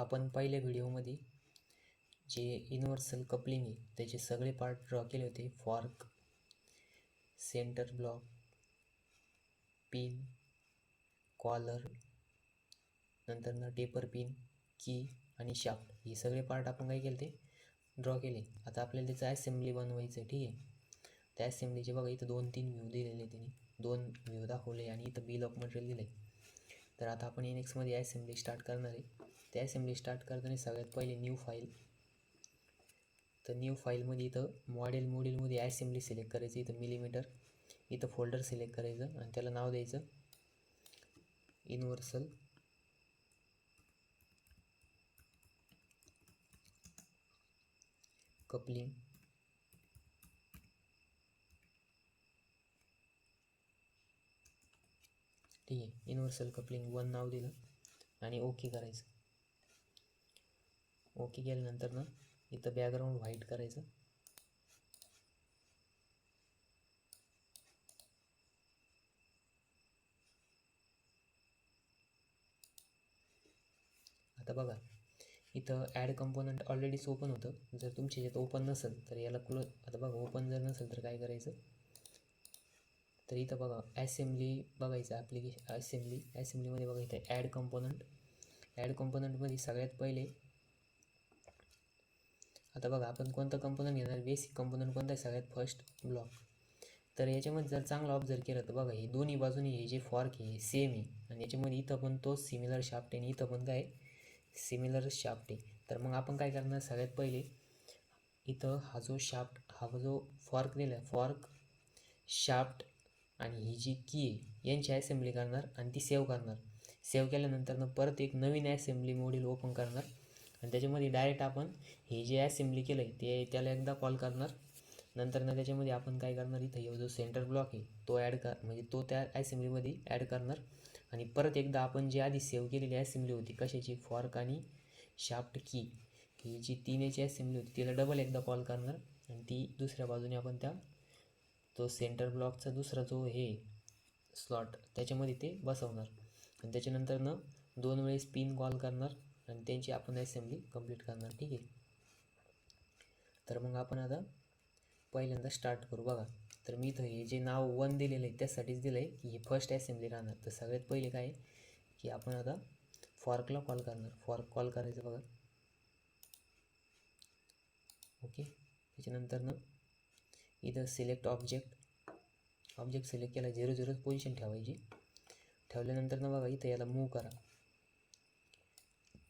आपण पहिल्या व्हिडिओमध्ये जे युनिव्हर्सल कपलिंग आहे त्याचे सगळे पार्ट ड्रॉ केले होते. Fork, center block, pin, collar, नंतर टेपर पिन, की आणि शाफ्ट, हे सगळे पार्ट आपण काय केले ते ड्रॉ केले. आता आपल्याला त्याचं असेंब्ली बनवायचं आहे. ठीक आहे, त्या असेंब्लीचे बघा इथं 2-3 व्ह्यू दिलेले, त्यांनी 2 व्ह्यू दाखवले आणि इथं बिल ऑफ मटेरियल दिले. तर आता आपण NX मध्ये असेंब्ली स्टार्ट करणार आहे. त्या असेंब्ली स्टार्ट करताना सगळ्यात पहिले न्यू फाईल. तर न्यू फाईलमध्ये इथं मॉड्यूलमध्ये असेंब्ली सिलेक्ट करायचं. इथं मिलीमीटर, इथं फोल्डर सिलेक्ट करायचं आणि त्याला नाव द्यायचं युनिव्हर्सल कपलिंग. ठीक आहे, युनिव्हर्सल कपलिंग 1 नाव दिलं आणि ओके करायचं. ओके केल्यानंतर इथं बॅकग्राऊंड व्हाईट करायचं. आता बघा इथं ॲड कंपोनंट ऑलरेडीच ओपन होतं. जर तुमच्या याच्यात ओपन नसेल तर याला क्लोज. आता बघा ओपन जर नसेल तर काय करायचं, तर इथं बघा असेंब्ली बघायचं. असेंब्लीमध्ये बघा इथं ॲड कंपोनंटमध्ये सगळ्यात पहिले आता बघा आपण कोणता कंपोनंट घेणार, बेसिक कंपोनंट कोणता आहे सगळ्यात फर्स्ट, ब्लॉक. तर याच्यामध्ये जर चांगलं ऑब्झर्व केलं तर बघा हे दोन्ही बाजूनी हे जे फॉर्क आहे सेम आहे आणि याच्यामध्ये इथं पण तो सिमिलर शाफ्ट आहे आणि इथं पण काय सिमिलर शाफ्ट आहे. तर मग आपण काय करणार, सगळ्यात पहिले इथं हा जो फॉर्क दिला, फॉर्क, शाफ्ट आणि ही जी की आहे यांची असेंब्ली करणार आणि ती सेव्ह करणार. सेव्ह केल्यानंतर परत एक नवीन असेंब्ली मॉड्यूल ओपन करणार आणि त्याच्यामध्ये डायरेक्ट आपण हे जे असेंब्ली केलं आहे त्याला एकदा कॉल करणार. नंतर त्याच्यामध्ये आपण काय करणार, इथं जो सेंटर ब्लॉक आहे तो म्हणजे तो त्या असेंब्लीमध्ये ॲड करणार आणि परत एकदा आपण जी आधी सेव्ह केलेली असेंब्ली होती कशाची, फॉर्क आणि शाफ्ट की, ही जी 3 याची असेंब्ली होती तिला डबल एकदा कॉल करणार आणि ती दुसऱ्या बाजूने आपण तो सेंटर ब्लॉकचा दुसरा जो हे स्लॉट त्याच्यामध्ये ते बसवणार आणि त्याच्यानंतर 2 वेळेस पिन कॉल करणार आणि त्यांची आपण असेंब्ली कंप्लीट करणार. ठीक आहे, तर मग आपण आता पहिल्यांदा स्टार्ट करू. बघा तर मी इथं हे जे नाव 1 दिलेलं आहे त्यासाठीच दिलं आहे की हे फर्स्ट असेंब्ली राहणार. तर सगळ्यात पहिले काय की आपण आता फॉर्कला कॉल करणार. फॉर्क कॉल करायचं बघा. ओके, त्याच्यानंतर इथं सिलेक्ट ऑब्जेक्ट सिलेक्ट केला, 0-0 पोझिशन ठेवायची. ठेवल्यानंतर बघा इथं याला मूव्ह करा,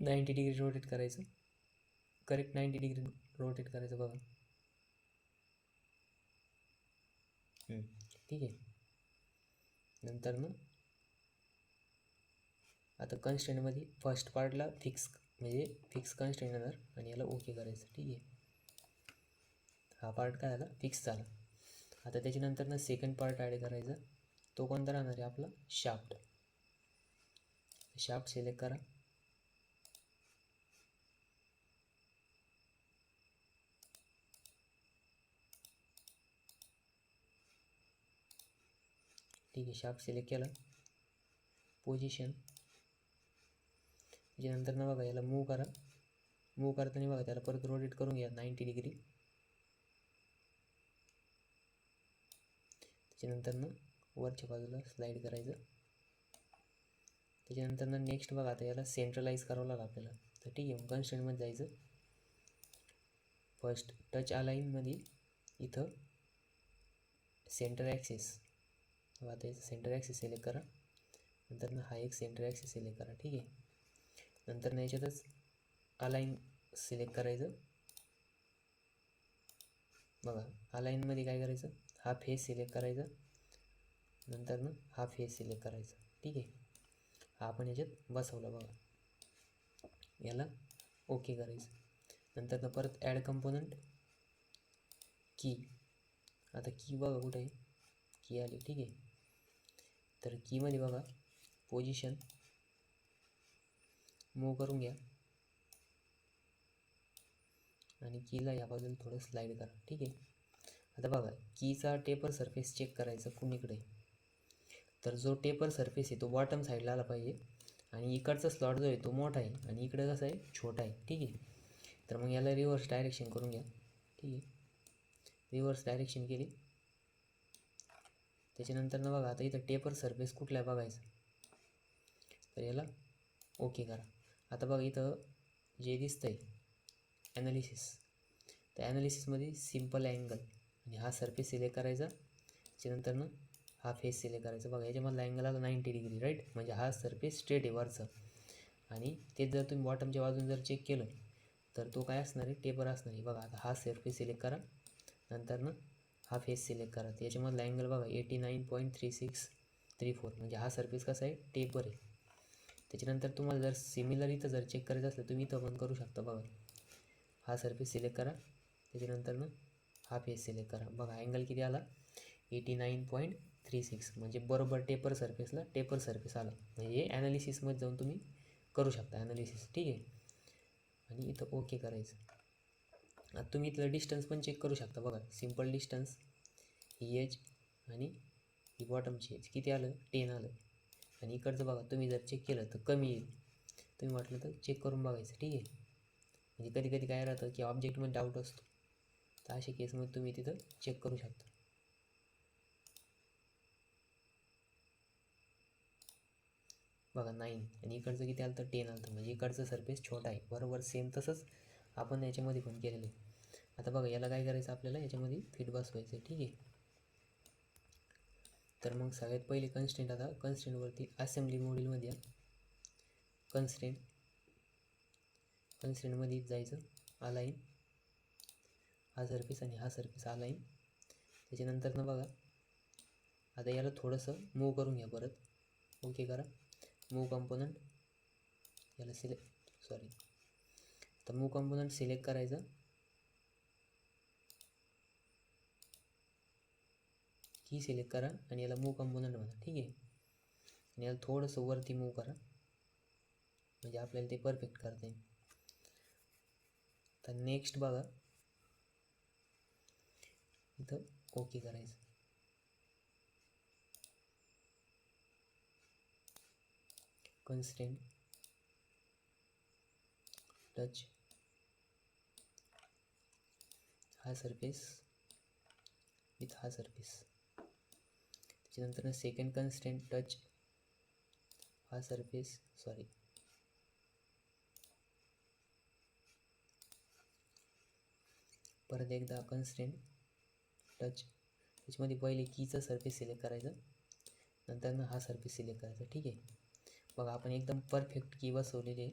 90 डिग्री रोटेट करायचं. करेक्ट 90 डिग्री रोटेट करायचं बघा. ठीक आहे, नंतर आता कन्स्ट्रेंटमध्ये फर्स्ट पार्टला फिक्स कन्स्ट्रेंट येणार आणि याला ओके करायचं. ठीक आहे, हा पार्ट काय झाला, फिक्स झाला. आता त्याच्यानंतर सेकंड पार्ट ॲड करायचा. तो कोणता राहणार आहे आपला, शाफ्ट सिलेक्ट करा. ठीक आहे, शाफ्ट सिलेक्ट केला. पोझिशन, त्याच्यानंतर बघा याला मूव्ह करा. मूव्ह करताना बघा त्याला परत रोटेट करून घ्या 90 डिग्री. त्याच्यानंतर वरच्या बाजूला स्लाईड करायचं. त्याच्यानंतर नेक्स्ट बघा आता याला सेंट्रलाइज करावं लागेल आपल्याला. तर ठीक आहे, मग कन्स्ट्रेंटमध्ये जायचं. फर्स्ट टच अलाईनमध्ये इथं सेंटर ॲक्सिस, आता याचं सेंटर ॲक्सिस सिलेक्ट करा. नंतर हा एक सेंटर ॲक्सिस सिलेक्ट करा. ठीक आहे, नंतर याच्यातच अलाईन सिलेक्ट करायचं. बघा अलाईनमध्ये काय करायचं, हा फेस सिलेक्ट करायचा, नंतर हा फेस सिलेक्ट करायचा. ठीक आहे, हा आपण याच्यात बसवला बघा. याला ओके करायचं. नंतर परत ॲड कंपोनंट की. आता की बघा कुठे आहे, की आली. ठीक आहे, तर कीमध्ये बघा पोझिशन मूव्ह करून घ्या आणि कीला या बाजूला थोडं स्लाईड करा. ठीक आहे, आता बघा कीचा टेपर सरफेस चेक करायचा कुणीकडे, तर जो टेपर सरफेस आहे तो बॉटम साईडला आला पाहिजे आणि इकडचा स्लॉट जो आहे तो मोठा आहे आणि इकडं कसं आहे छोटा आहे. ठीक आहे, तर मग याला रिव्हर्स डायरेक्शन करून घ्या. ठीक आहे, रिव्हर्स डायरेक्शन केली. त्याच्यानंतर ना बघा आता इथं टेपर सरफेस कुठला आहे बघायचं, तर याला ओके करा. आता बघा इथं जे दिसतं आहे ॲनालिसिस, त्या ॲनालिसिसमध्ये सिम्पल अँगल आणि हा सरफेस सिलेक्ट करायचा. त्याच्यानंतर ना हा फेस सिलेक्ट करायचा. बघा याच्यामधला अँगल आला 90 डिग्री, राईट, म्हणजे हा सरफेस स्ट्रेट आहे वरचा. आणि तेच जर तुम्ही बॉटमच्या बाजून जर चेक केलं तर तो काय असणार आहे, टेपर असणार आहे. बघा आता हा सरफेस सिलेक्ट करा, नंतर ना हा फेस सिलेक्ट करा. त्याच्यामधला अँगल बघा 89.3634, म्हणजे हा सरफेस कसा आहे, टेपर आहे. त्याच्यानंतर तुम्हाला जर सिमिलर इथं जर चेक करायचं असलं तुम्ही इथं पण करू शकता. बघा हा सरफेस सिलेक्ट करा, त्याच्यानंतर ना हा फेस सिलेक्ट करा. बघा अँगल किती आला, 89.36, म्हणजे बरोबर टेपर सरफेसला टेपर सरफेस आला. म्हणजे हे ॲनालिसिसमध्ये जाऊन तुम्ही करू शकता ॲनालिसिस. ठीक आहे, आणि इथं ओके करायचं. आता तुम्ही इथलं डिस्टन्स पण चेक करू शकता. बघा सिम्पल डिस्टन्स, ही एज आणि ही बॉटमची एज किती आलं, 10 आलं. आणि इकडचं बघा तुम्ही जर चेक केलं तर कमी येईल. तुम्ही म्हटलं तर चेक करून बघायचं. ठीक आहे, म्हणजे कधी कधी काय राहतं की ऑब्जेक्टमध्ये डाऊट असतो, तर अशा केसमध्ये तुम्ही तिथं चेक करू शकता. बघा 9 आणि इकडचं किती आलं तर 10 आलं, म्हणजे इकडचं सरफेस छोटा आहे. बरोबर सेम तसंच आपण याच्यामध्ये पण केलेलं आहे. आता बघा याला काय करायचं, आपल्याला याच्यामध्ये फिट बसवायचं आहे. ठीक आहे, तर मग सगळ्यात पहिले कन्स्ट्रेंट, आता कन्स्ट्रेंटवरती असेंब्ली मॉड्यूलमध्ये या. कन्स्ट्रेंटमध्ये जायचं, अलाईन हा सरफेस आणि हा सरफेस अलाईन. त्याच्यानंतर ना बघा आता याला थोडंसं मूव करून घ्या, परत ओके करा. मूव कंपोनंट याला तर मूव कंपोनंट सिलेक्ट करायचं. की सिलेक्ट करा आणि याला मूव कंपोनंट म्हणा. ठीक आहे, आणि याला थोडंसं वरती मूव करा, म्हणजे आपल्याला ते परफेक्ट करता येईल. तर नेक्स्ट बघा इथं ओके करायचं. कन्स्ट्रेंट टच हा सरफेस विथ हा सरफेस. त्याच्यानंतर सेकंड कन्स्ट्रेंट टच हा सरफेस, परत एकदा कन्स्ट्रेंट टच, त्याच्यामध्ये पहिले कीचं सरफेस सिलेक्ट करायचं, नंतर ना हा सरफेस सिलेक्ट करायचा. ठीक आहे, बघा आपण एकदम परफेक्ट की बसवलेली आहे.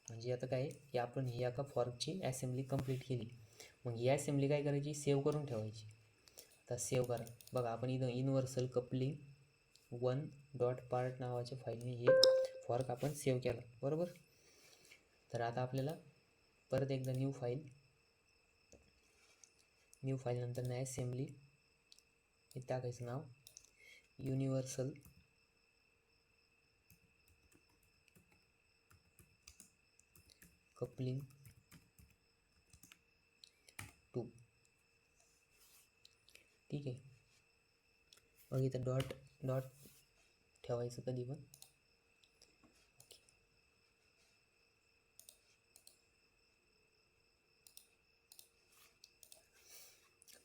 म्हणजे आता काय की आपण ही एका फॉर्कची असेंब्ली कंप्लीट केली. मग ही असेंब्ली काय करायची, सेव्ह करून ठेवायची. आता सेव्ह करा. बघा आपण इथं युनिव्हर्सल कपलिंग 1.part नावाच्या फाईलने हे फॉर्क आपण सेव्ह केला, बरोबर. तर आता आपल्याला परत एकदा न्यू फाईल नंतर ना असेंब्ली हे टाकायचं नाव, युनिव्हर्सल कपलिंग 2. ठीक आहे, मग इथं डॉट ठेवायचं कधी पण.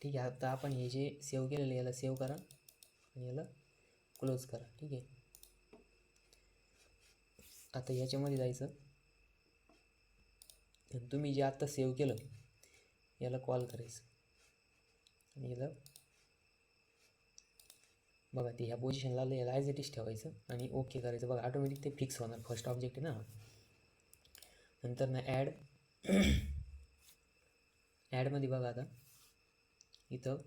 ठीक आहे, आता आपण हे जे सेव्ह केलेलं याला सेव्ह करा आणि याला क्लोज करा. ठीक आहे, आता याच्यामध्ये जायचं आणि तुम्ही जे आत्ता सेव्ह केलं याला कॉल करायचं आणि याला बघा ते ह्या पोझिशनला आलं, याला ॲज इट इज ठेवायचं आणि ओके करायचं. बघा ऑटोमॅटिक ते फिक्स होणार, फर्स्ट ऑब्जेक्ट आहे ना. नंतर ना ॲडमध्ये बघा आता इथं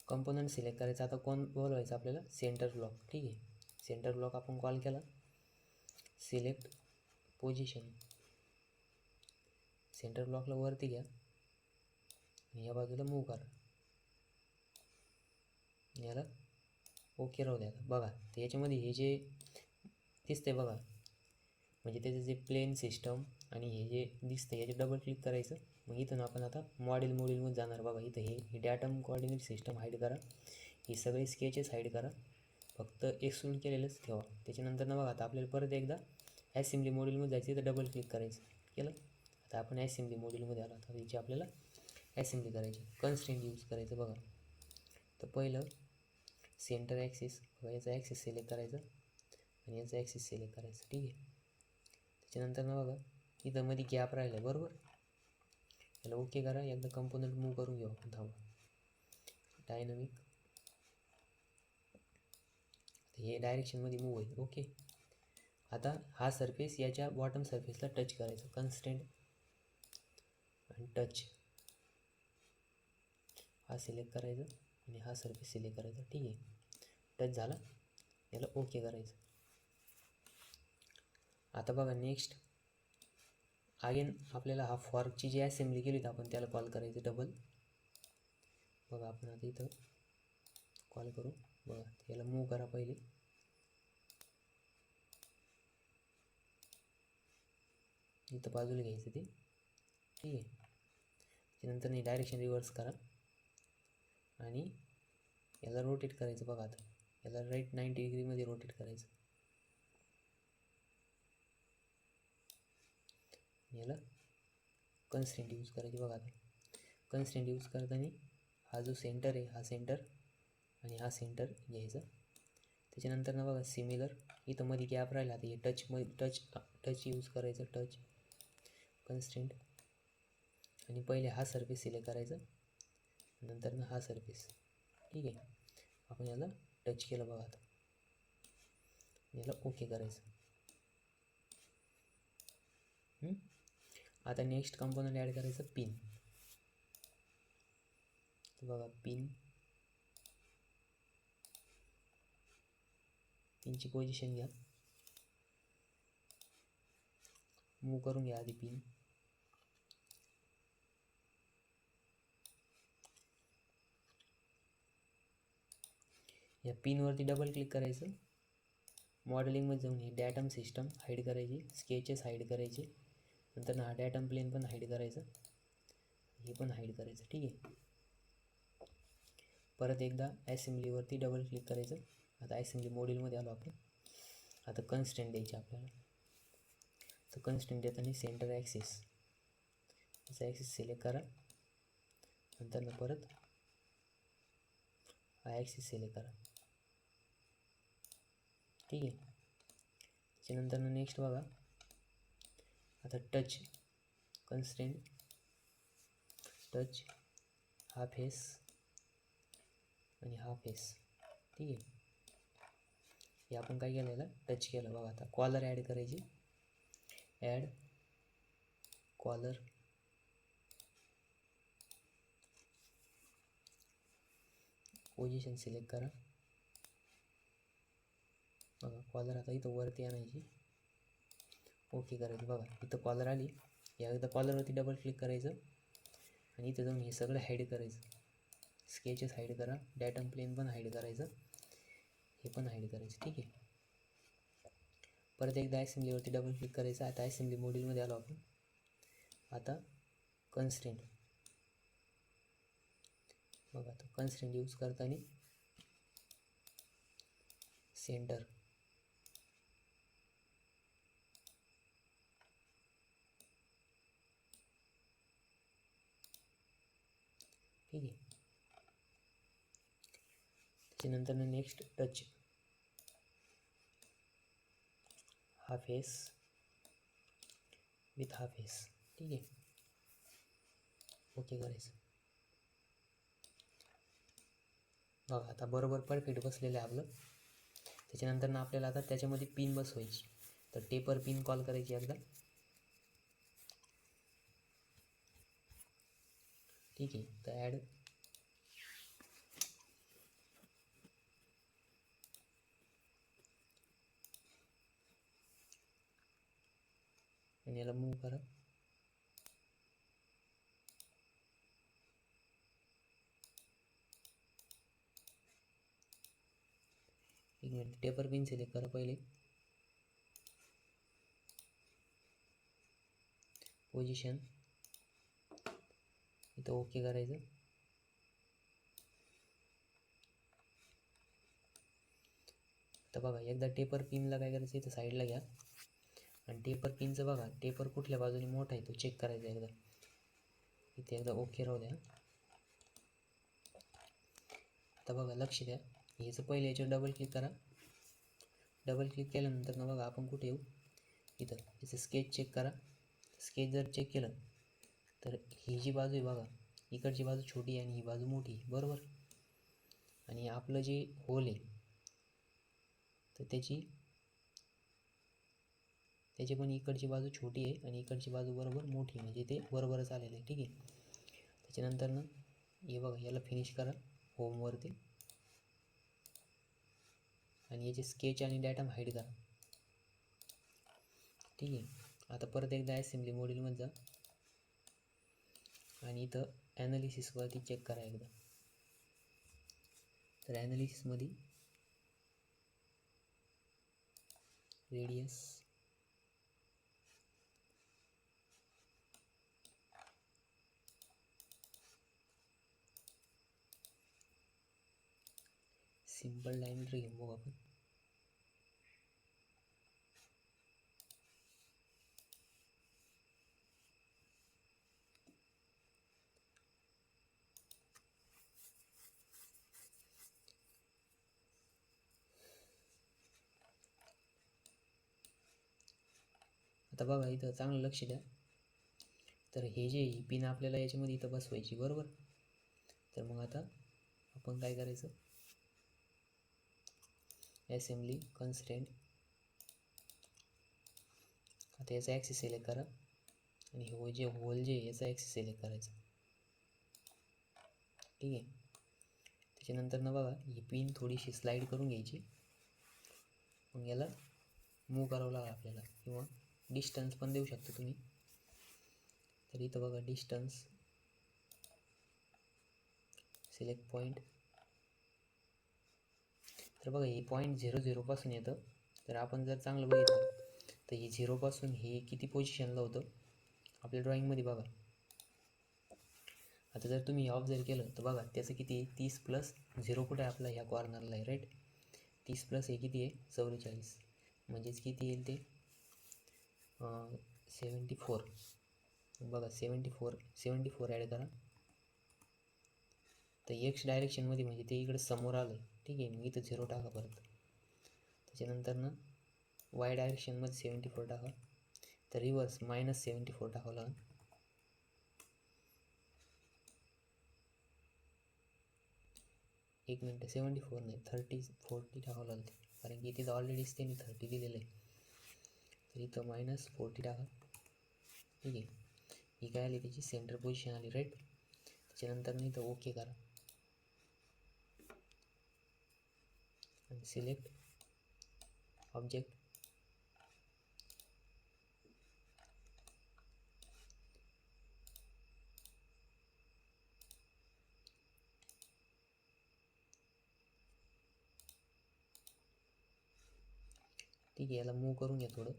कंपोनंट सिलेक्ट करायचं. आता कोण बोलवायचं आपल्याला, सेंटर ब्लॉक. ठीक आहे, सेंटर ब्लॉक आपण कॉल केला, सिलेक्ट पोझिशन, सेंटर ब्लॉकला वरती घ्या आणि या बाजूला मूव करा, याला ओके राहू द्या. बघा तर याच्यामध्ये हे जे दिसतंय बघा, म्हणजे त्याचं जे प्लेन सिस्टम आणि हे जे दिसतं याचे डबल क्लिक करायचं. मग इथून आपण आता मॉड्यूलमध्ये जाणार. बघा इथं हे डॅटम कोऑर्डिनेट सिस्टम हाईड करा, हे सगळे स्केचेस हाईड करा फक्त एक्सक्लूड केलेलंच ठेवा. त्याच्यानंतर ना बघा आता आपल्याला परत एकदा ॲसेंब्ली मॉड्यूलमध्ये जायचं, तर डबल क्लिक करायचं. केलं. आता आपण ॲसेंब्ली मॉड्यूलमध्ये आलो. आता याची आपल्याला ॲसेंब्ली करायची. कन्स्ट्रेंट यूज करायचं बघा. तर पहिलं सेंटर ॲक्सिस, बघा याचा ॲक्सिस सिलेक्ट करायचं आणि याचा ॲक्सिस सिलेक्ट करायचं. ठीक आहे. त्याच्यानंतर ना बघा इथं मध्ये गॅप राहिला आहे बरोबर. याला ओके करा. एकदा कंपोनंट मूव्ह करून घेऊ आपण. थांबा. डायनामिक हे डायरेक्शनमध्ये मूव्ह होईल. ओके. आता हा सरफेस याच्या बॉटम सरफेसला टच करायचं. कन्स्ट्रेंट आणि टच हा सिलेक्ट करायचं आणि हा सरफेस सिलेक्ट करायचा. ठीक आहे. टच झाला. याला ओके करायचं. आता बघा नेक्स्ट अगेन आपल्याला हा फॉर्कची जी असेंब्ली केली होती आपण त्याला कॉल करायचं डबल. बघा आपण आता इथं कॉल करू. बघा याला मूव्ह करा पहिले. इथं बाजूला घ्यायचं ते. ठीक आहे. त्यानंतर नाही डायरेक्शन रिव्हर्स करा आणि याला रोटेट करायचं. बघा आता याला राईट 90 डिग्रीमध्ये रोटेट करायचं. याला कन्स्ट्रेंट यूज करायची. बघा आता कन्स्ट्रेंट यूज करताना हा जो सेंटर आहे हा सेंटर आणि हा सेंटर घ्यायचा. त्याच्यानंतर ना बघा सिमिलर इथं मध्ये गॅप राहिला. आता हे टच यूज करायचं. टच कन्स्ट्रेंट आणि पहिले हा सरफेस सिलेक्ट करायचा, नंतर ना हा सरफेस. ठीक आहे. आपण याला टच केलं बघा. आता याला ओके करायचं. आता नेक्स्ट कंपोनंट ॲड करायचं पिन. बघा पिनची पोझिशन घ्या. मूव्ह करून घ्या आधी पिन. या पिनवरती डबल क्लिक करायचं. मॉडेलिंगमध्ये जाऊन हे डॅटम सिस्टम हाईड करायची. स्केचेस हाईड करायचे. नंतर हा डॅटम प्लेन पण हाईड करायचं. हे पण हाईड करायचं. ठीक आहे. परत एकदा ॲसेंब्लीवरती डबल क्लिक करायचं. आता ॲसेंब्ली मॉड्यूलमध्ये आलो आपण. आता कन्स्ट्रेंट द्यायचे आपल्याला. तर कन्स्ट्रेंट देताना सेंटर ॲक्सिस, याचा ॲक्सिस सिलेक्ट करा. नंतर परत हा ॲक्सिस सिलेक्ट करा. ठीक आहे. त्याच्यानंतर नेक्स्ट बघा आता टच कन्स्ट्रेंट टच हा फेस आणि हा फेस. ठीक आहे. हे आपण काय केलं याला टच केलं. बघा आता कॉलर ॲड करायची. ॲड कॉलर पोझिशन सिलेक्ट करा. बघा कॉलर आता इथं वरती आणायची. ओके करायचं. बघा इथं कॉलर आली. एकदा कॉलरवरती डबल क्लिक करायचं आणि इथं जाऊन हे सगळं हाईड करायचं. स्केचेस हाईड करा. डॅटम प्लेन पण हाईड करायचं. हे पण हाईड करायचं. ठीक आहे. परत एकदा ॲसेंब्लीवरती डबल क्लिक करायचं. आता ॲसेंब्ली मॉड्यूलमध्ये आलो आपण. आता कन्स्ट्रेंट बघा आता कन्स्ट्रेंट यूज करताना सेंटर ठीक आहे. त्याच्यानंतर नेक्स्ट टच हा फेस विथ हा फेस. ठीक आहे. ओके करायचं. बघा आता बरोबर परफेक्ट बसलेलं आहे आपलं. त्याच्यानंतर आपल्याला आता त्याच्यामध्ये पिन बसवायची. तर टेपर पिन कॉल करायची एकदा. ठीक आहे. तर ॲड आणि याला मूव्ह करा. एक मिनिट. टेपर पिन सिलेक्ट करा पहिले. पोझिशन इथं ओके करायचं. तर बघा एकदा टेपर पिनला काय करायचं, इथं साईडला घ्या आणि टेपर पिनचं बघा टेपर कुठल्या बाजूने मोठा आहे तो चेक करायचा एकदा. इथे एकदा ओके राहू द्या. आता बघा लक्ष द्या, याचं पहिले याच्यावर डबल क्लिक करा. डबल क्लिक केल्यानंतर ना बघा आपण कुठे येऊ, इथं याचं स्केच चेक करा. स्केच जर चेक केलं तर ही जी बाजू आहे बघा, इकडची बाजू छोटी आहे आणि ही बाजू मोठी आहे, बरोबर. आणि आपलं जे होल आहे तर त्याची पण इकडची बाजू छोटी आहे आणि इकडची बाजू बरोबर मोठी आहे, म्हणजे ते बरोबरच आलेलं आहे. ठीक आहे. त्याच्यानंतर ना हे बघा, याला फिनिश करा होमवरती आणि याचे स्केच आणि डाटा हाईड करा. ठीक आहे. आता परत एकदा असेंब्ली मॉड्यूलमध्ये जा आणि इथं ॲनालिसिसवरती चेक करा एकदा. तर ॲनालिसिसमध्ये रेडियस सिंपल डायमीटर घेऊन बघू आपण. आता बघा इथं चांगलं लक्ष द्या. तर हे जे ही पिन आपल्याला याच्यामध्ये इथं बसवायची, बरोबर. तर मग आता आपण काय करायचं, असेंब्ली कन्स्ट्रेंट, आता याचा ॲक्सिस सिलेक्ट करा आणि हो जे होल जे याचा ॲक्सिस सिलेक्ट करायचा. ठीक आहे. त्याच्यानंतर ना बघा ही पिन थोडीशी स्लाईड करून घ्यायची, मग याला मूव करावं लागेल आपल्याला, किंवा डिस्टन्स पण देऊ शकता तुम्ही. तर इथं बघा डिस्टन्स, सिलेक्ट पॉईंट. तर बघा हे पॉईंट 0 पासून येतं. तर आपण जर चांगलं बघितलं तर हे 0 पासून हे किती पोझिशनला होतं आपल्या ड्रॉईंगमध्ये बघा. आता जर तुम्ही ऑब्झर्व केलं तर बघा त्याचं किती आहे, 30 प्लस 0 कुठे आहे आपला ह्या कॉर्नरला आहे, राईट. 30 प्लस हे किती आहे, 44, म्हणजेच किती येईल ते 74. बघा 74 ॲड करा. तर एक्स डायरेक्शनमध्ये म्हणजे ते इकडे समोर आलं. ठीक आहे. मग इथं 0 टाका परत. त्याच्यानंतर ना वाय डायरेक्शनमध्ये 74 टाका. तर रिव्हर्स -74 टाकावं लागेल. एक मिनटं, 74 नाही 40 टाकावं लागेल, कारण की इथे ऑलरेडीच त्यांनी 30 दिलेलं आहे. तर इथं -40 टाका. ठीक आहे. ही काय आली, त्याची सेंटर पोझिशन आली, राईट. त्याच्यानंतर मी इथं ओके करा आणि सिलेक्ट ऑब्जेक्ट. ठीक आहे. याला मूव करून घ्या थोडं.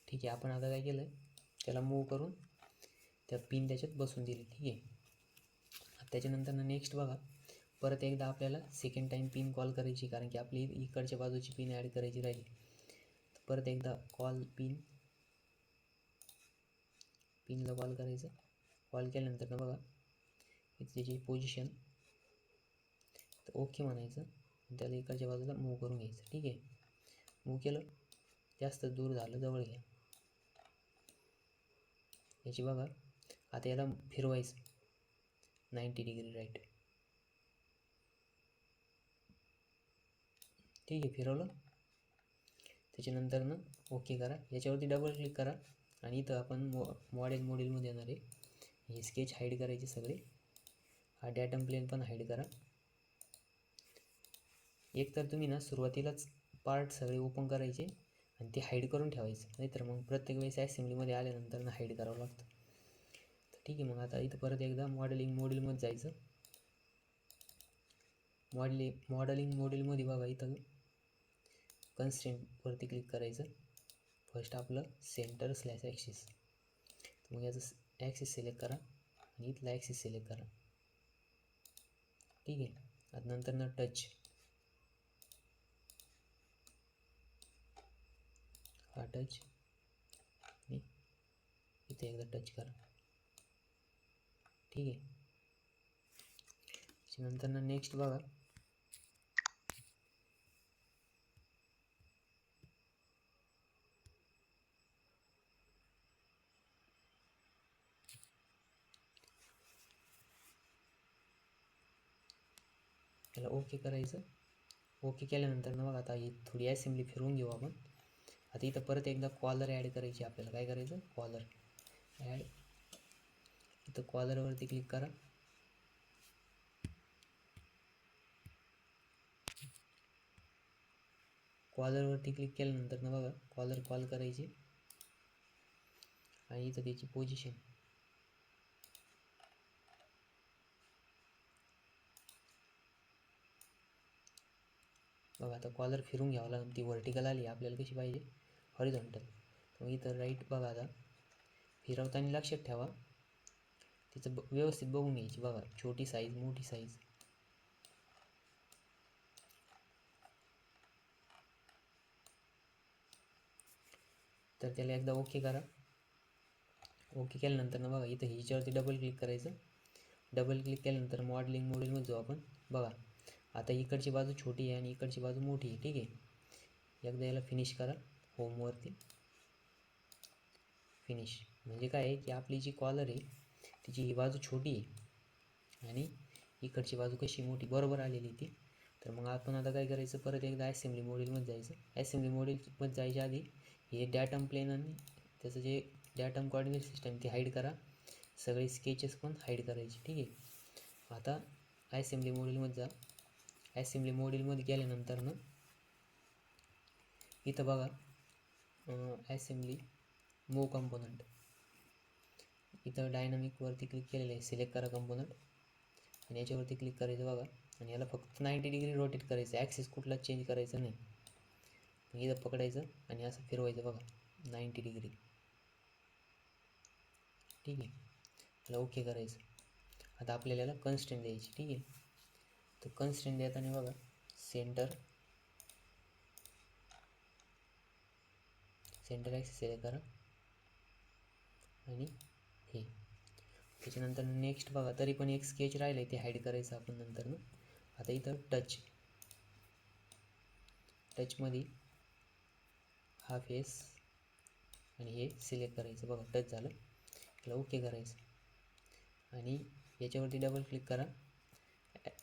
ठीक आहे. आपण आता काय केलं, त्याला मूव करून त्या पिन त्याच्यात बसून दिली. ठीक आहे. त्याच्यानंतर नेक्स्ट बघा, परत एकदा आपल्याला सेकंड टाईम पिन कॉल करायची, कारण की आपली इकडच्या बाजूची पिन ॲड करायची राहिली. तर परत एकदा कॉल पिनला कॉल करायचं. कॉल केल्यानंतर ना बघा इथे त्याची पोझिशन, तर ओके म्हणायचं आणि त्याला इकडच्या बाजूला मूव करून घ्यायचं. ठीक आहे. मूव केलं, जास्त दूर झालं, जवळ घ्या याची. बघा आता याला फिरवायचं 90 डिग्री राईट. ठीक आहे. फिरवलं. त्याच्यानंतर ना ओके करा. याच्यावरती डबल क्लिक करा आणि इथं आपण मॉडेलमध्ये येणार आहे हे स्केच हाईड करायचे सगळे. हा डॅटम प्लेन पण हाईड करा. एक तर तुम्ही ना सुरुवातीलाच पार्ट सगळे ओपन करायचे आणि ते हाईड करून ठेवायचं, नाहीतर मग प्रत्येक वेळेस असेंब्लीमध्ये आल्यानंतर ना हाईड करावं लागतं. तर ठीक आहे, मग आता इथं परत एकदा मॉडेलिंग मॉड्यूलमध्ये जायचं. मॉडेलिंग मॉड्यूलमध्ये बघा इथं कन्स्ट्रेंटवरती क्लिक करायचं. फर्स्ट आपलं सेंटर स्लॅश ॲक्सिस, मग याचं ॲक्सिस सिलेक्ट करा आणि इथला ॲक्सिस सिलेक्ट करा. ठीक आहे, आता नंतर ना टच, हा टच आणि इथे एकदा टच करा. ठीक आहे, त्याच्यानंतर ना नेक्स्ट बघा त्याला ओके करायचं. ओके केल्यानंतर ना बघा आता ही थोडी असेंब्ली फिरवून घेऊ आपण. आता इथं परत एकदा कॉलर ॲड करायची आपल्याला. काय करायचं, कॉलर ॲड, इथं कॉलरवरती क्लिक करा. कॉलरवरती क्लिक केल्यानंतर ना बघा कॉलर कॉल करायची आणि इथं त्याची पोझिशन बघा. आता कॉलर फिरून घ्यावं लागेल, ती व्हर्टिकल आली आपल्याला कशी पाहिजे, हॉरिझॉन्टल. तर इथं राईट बघा, आता फिरवताना लक्षात ठेवा तिचं व्यवस्थित बघून घ्यायची. बघा छोटी साईज मोठी साईज. तर त्याला एकदा ओके करा. ओके केल्यानंतर ना बघा इथं ह्याच्यावरती डबल क्लिक करायचं. डबल क्लिक केल्यानंतर मॉडेलिंग मॉड्यूलमध्ये जाऊ आपण. बघा आता इकडची बाजू छोटी आहे आणि इकडची बाजू मोठी आहे. ठीक आहे, एकदा याला फिनिश करा. होमवरती फिनिश म्हणजे काय आहे की आपली जी कॉलर आहे तिची ही बाजू छोटी आहे आणि इकडची बाजू कशी मोठी बरोबर आलेली ती. तर मग आपण आता काय करायचं, परत एकदा असेंब्ली मॉड्यूलमध्ये जायचं. असेंब्ली मॉड्यूलमध्ये जायच्या आधी हे डॅटम प्लेन आणि त्याचं जे डॅटम कोऑर्डिनेट सिस्टम ती हाईड करा. सगळे स्केचेस पण हाईड करायचे. ठीक आहे, आता असेंब्ली मॉड्यूलमध्ये जा. असेंब्ली मॉड्यूलमध्ये गेल्यानंतर ना इथं बघा असेंब्ली मूव कंपोनंट, इथं डायनामिकवरती क्लिक केलेलं आहे. सिलेक्ट करा कंपोनंट आणि याच्यावरती क्लिक करायचं बघा. आणि याला फक्त 90 डिग्री रोटेट करायचं, ॲक्सिस कुठलाच चेंज करायचं नाही. इथं पकडायचं आणि असं फिरवायचं बघा 90 डिग्री. ठीक आहे, याला ओके करायचं. आता आपल्याला याला कन्स्ट्रेंट द्यायची. ठीक आहे, तर कन्स्ट्रेंट देताना बघा सेंटर ॲक्सिस सिलेक्ट करा आणि हे. त्याच्यानंतर नेक्स्ट बघा तरी पण एक स्केच राहिलं आहे, ते हाईड करायचं आपण नंतर ना. आता इथं टचमध्ये हा फेस आणि हे सिलेक्ट करायचं. बघा टच झालं, त्याला ओके करायचं आणि याच्यावरती डबल क्लिक करा.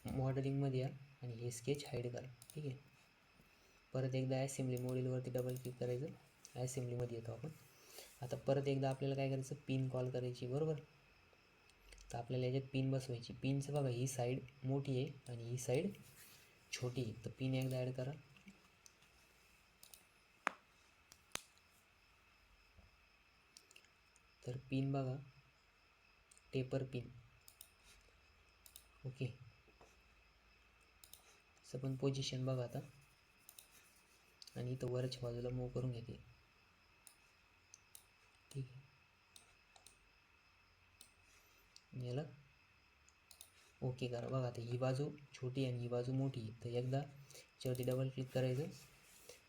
मॉडेलिंगमध्ये या आणि हे स्केच हाईड करा. ठीक आहे, परत एकदा असेंब्ली मॉड्यूलवरती डबल क्लिक करायचं. असेंब्लीमध्ये येतो आपण. आता परत एकदा आपल्याला काय करायचं, पिन कॉल करायची. बरोबर, तर आपल्याला याच्यात पिन बसवायची. पिनचं बघा ही साईड मोठी आहे आणि ही साईड छोटी आहे. तर पिन एकदा ॲड करा. तर पिन बघा टेपर पिन. ओके, असं पण पोझिशन बघा आता आणि इथं वरच्या बाजूला मूव करून घेते. ठीक आहे, याला ओके करा. बघा आता ही बाजू छोटी आणि ही बाजू मोठी आहे. तर एकदा याच्यावरती डबल क्लिक करायचं.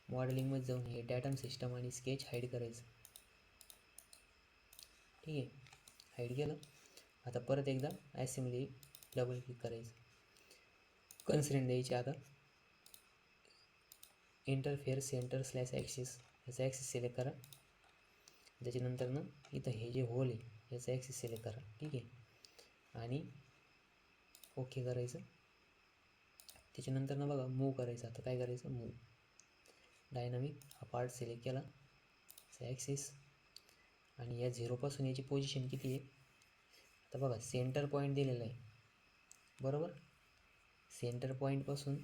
मॉडेलिंगमध्ये जाऊन हे डॅटम सिस्टम आणि स्केच हाईड करायचं. ठीक आहे, हाईड केलं. आता परत एकदा असेंब्ली डबल क्लिक करायचं. कन्स्ट्रेंट द्यायचे. आता इंटरफेअर सेंटर स्लॅश ॲक्सिस, याचा ॲक्सिस सिलेक्ट करा. त्याच्यानंतर ना इथं हे जे होल आहे याचा ॲक्सिस सिलेक्ट करा. ठीक आहे, आणि ओके करायचं. त्याच्यानंतर ना बघा मूव करायचं. आता काय करायचं, मूव डायनामिक हा पार्ट सिलेक्ट केला, ॲक्सिस आणि या 0 पासून याची पोझिशन किती आहे. आता बघा सेंटर पॉईंट दिलेला आहे बरोबर. सेंटर पॉईंटपासून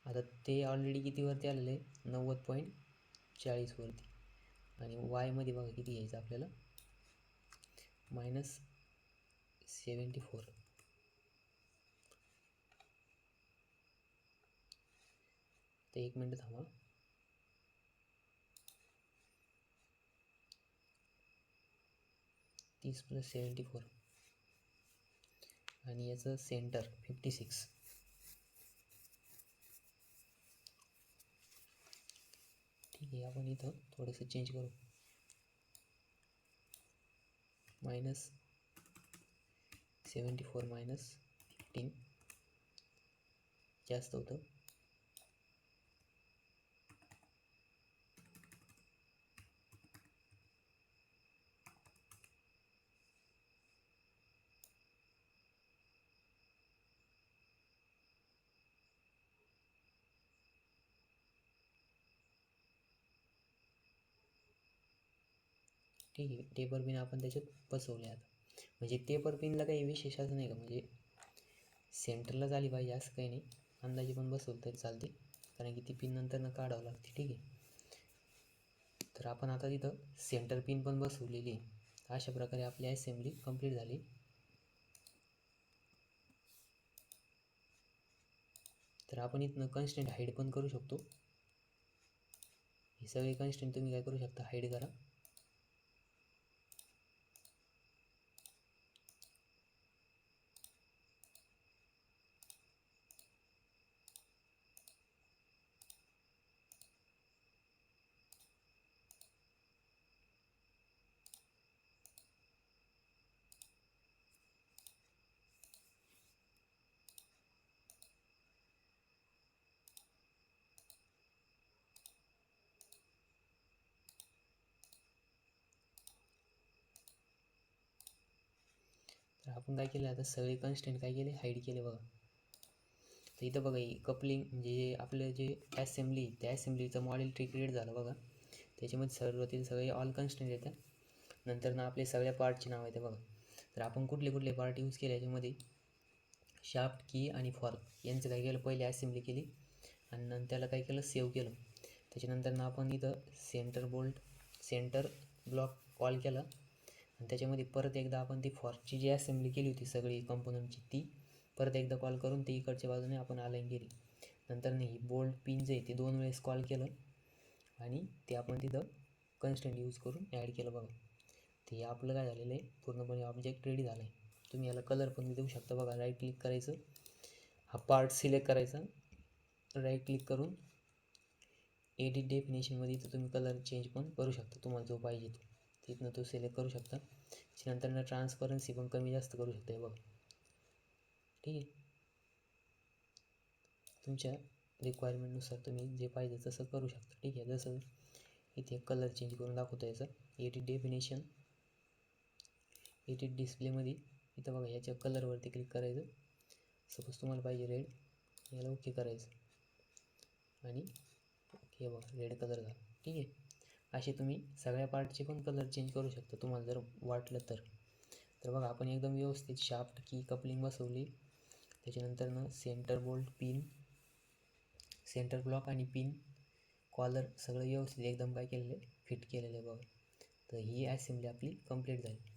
आता ते ऑलरेडी कितीवरती आलेलं आहे, 90.40 वरती. आणि वायमध्ये बघा किती घ्यायचं आपल्याला, -74. तर 1 मिनटं थांबा. -30 + 74 आणि याचं सेंटर 56. ठीक आहे, आपण इथं थोडंसं चेंज करू. -74 -15 जास्त होतं. ठीक आहे, टेपर पिन आपण त्याच्यात बसवले. आता म्हणजे टेपर पिनला काही विशेष असं नाही का, म्हणजे सेंटरला झाली पाहिजे असं काही नाही, अंदाजे पण बसवलं तरी चालते, कारण की ती पिन नंतर काढावं लागते. ठीक आहे, तर आपण आता तिथं सेंटर पिन पण बसवलेली आहे. अशा प्रकारे आपली असेंब्ली कंप्लीट झाली. तर आपण इथनं कन्स्टंट हाईड पण करू शकतो. हे सगळे कन्स्टंट तुम्ही काय करू शकता, हाईड करा. तर आपण काय केलं, आता सगळे कन्स्टंट काय केले, हाईड केले बघा. तर इथं बघा, कपलिंग म्हणजे आपलं जे असेंब्ली, त्या असेंब्लीचं मॉडेल ट्री क्रिएट झालं बघा. त्याच्यामध्ये सुरुवातीला सगळे ऑल कन्स्टंट येतात, नंतर ना आपले सगळ्या पार्टचे नाव येते बघा. तर आपण कुठले कुठले पार्ट यूज केले याच्यामध्ये, शाफ्ट, की आणि फॉर्क यांचं काय केलं, पहिले असेंब्ली केली आणि नंतर त्याला काय केलं, सेव्ह केलं. त्याच्यानंतर ना आपण इथं सेंटर ब्लॉक कॉल केला आणि त्याच्यामध्ये परत एकदा आपण ती फॉर्कची जी असेंब्ली केली होती सगळी कंपोनंटची, ती परत एकदा कॉल करून ती इकडच्या बाजूने आपण अलाइन केली. नंतर ही बोल्ट पिन जे आहे ते 2 वेळेस कॉल केलं आणि ते आपण तिथं कन्स्टंट यूज करून ॲड केलं बघा. ते आपलं काय झालेलं आहे, पूर्णपणे ऑब्जेक्ट रेडी झालं आहे. तुम्ही याला कलर पण देऊ शकता बघा. राईट क्लिक करायचं, हा पार्ट सिलेक्ट करायचा, राईट क्लिक करून एडिट डेफिनेशनमध्ये इथं तुम्ही कलर चेंज पण करू शकता, तुम्हाला जो पाहिजे तो तिथनं तो सिलेक्ट करू शकता. त्याच्यानंतर ट्रान्सपरन्सी पण कमी जास्त करू शकता बघा. ठीक आहे, तुमच्या रिक्वायरमेंटनुसार तुम्ही जे पाहिजे तसं करू शकता. ठीक आहे, जसं इथे कलर चेंज करून दाखवतो याचा, एडिट डेफिनेशन, एडिट डिस्प्लेमध्ये इथं बघा, याच्या कलरवरती क्लिक करायचं. सपोज तुम्हाला पाहिजे रेड, याला ओके करायचं आणि ओके बघा, रेड कलर झाला. ठीक आहे, असे तुम्ही सगळ्या पार्टचे पण कलर चेंज करू शकता तुम्हाला जर वाटलं तर. तर बघा, आपण एकदम व्यवस्थित शाफ्ट, की, कपलिंग बसवली. त्याच्यानंतर centre bolt, pin, centre block आणि पिन, कॉलर सगळं व्यवस्थित एकदम काय केलेलं आहे, फिट केलेलं आहे बघा. तर ही असेंब्ली आपली कंप्लीट झाली.